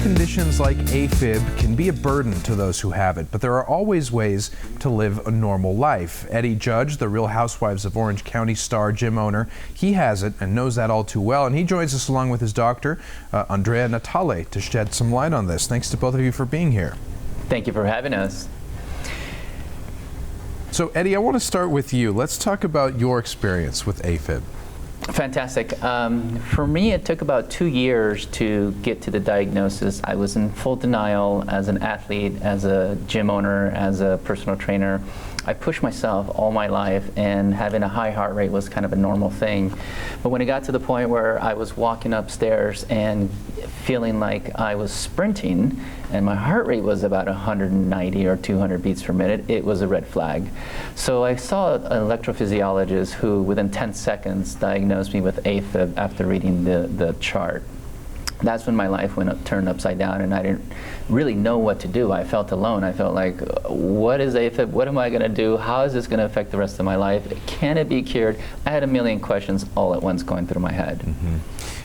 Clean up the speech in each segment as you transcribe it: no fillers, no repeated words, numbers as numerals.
conditions like AFib can be a burden to those who have it, but there are always ways to live a normal life. Eddie Judge, the Real Housewives of Orange County star gym owner, he has it and knows that all too well, and he joins us along with his doctor, Andrea Natale, to shed some light on this. Thanks to both of you for being here. Thank you for having us. So Eddie, I want to start with you. Let's talk about your experience with AFib. Fantastic. For me, it took about 2 years to get to the diagnosis. I was in full denial as an athlete, as a gym owner, as a personal trainer. I pushed myself all my life, and having a high heart rate was kind of a normal thing. But when it got to the point where I was walking upstairs and feeling like I was sprinting, and my heart rate was about 190 or 200 beats per minute, it was a red flag. So I saw an electrophysiologist who, within 10 seconds, diagnosed me with AFib after reading the chart. That's when my life turned upside down, and I didn't really know what to do. I felt alone. I felt like, what is AFib? What am I going to do? How is this going to affect the rest of my life? Can it be cured? I had a million questions all at once going through my head. Mm-hmm.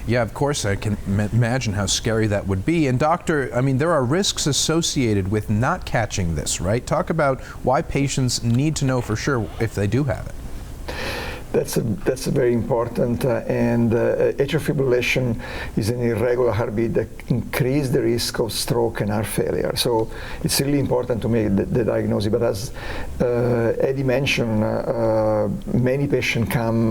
Yeah, of course, I can imagine how scary that would be. And doctor, I mean, there are risks associated with not catching this, right? Talk about why patients need to know for sure if they do have it. That's very important, and atrial fibrillation is an irregular heartbeat that increases the risk of stroke and heart failure. So it's really important to make the diagnosis. But as Eddie mentioned, many patients come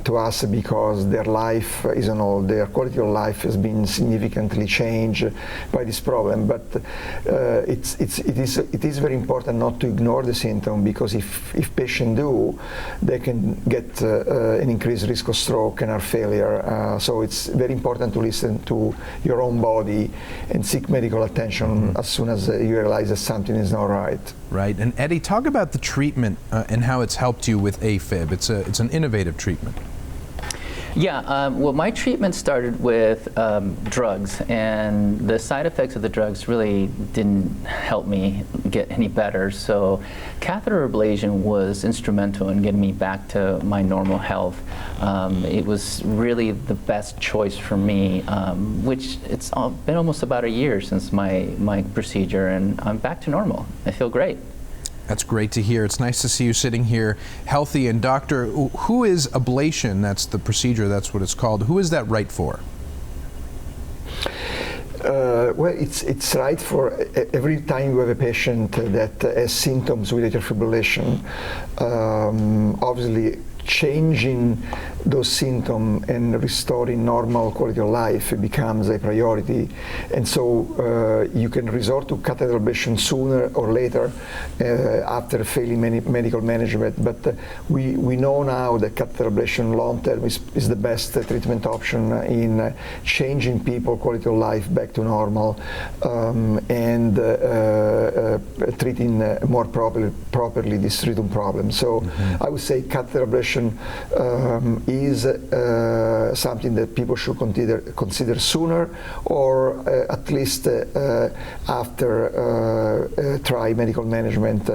to us because their life is on hold, their quality of life has been significantly changed by this problem. But it is very important not to ignore the symptom, because if patients do, they can get an increased risk of stroke and heart failure. So it's very important to listen to your own body and seek medical attention as soon as you realize that something is not right. Right. And Eddie, talk about the treatment and how it's helped you with AFib. It's an innovative treatment. Yeah, well, my treatment started with drugs, and the side effects of the drugs really didn't help me get any better. So catheter ablation was instrumental in getting me back to my normal health. It was really the best choice for me, which it's been almost about a year since my procedure, and I'm back to normal. I feel great. That's great to hear. It's nice to see you sitting here healthy. And doctor, who is ablation? That's the procedure, that's what it's called. Who is that right for? Well, it's right for every time you have a patient that has symptoms with atrial fibrillation. Obviously, changing those symptoms and restoring normal quality of life becomes a priority, and so you can resort to catheter ablation sooner or later after failing medical management. But we know now that catheter ablation long term is the best treatment option in changing people quality of life back to normal, and treating more properly this rhythm problem. So I would say catheter ablation is something that people should consider sooner, or at least after try medical management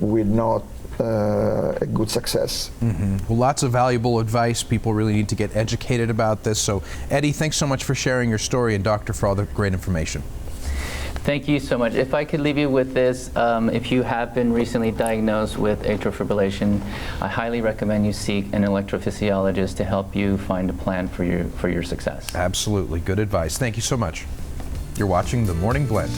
with not a good success. Well, lots of valuable advice. People really need to get educated about this. So Eddie, thanks so much for sharing your story, and doctor, for all the great information. Thank you so much. If I could leave you with this, if you have been recently diagnosed with atrial fibrillation, I highly recommend you seek an electrophysiologist to help you find a plan for your success. Absolutely. Good advice. Thank you so much. You're watching The Morning Blend.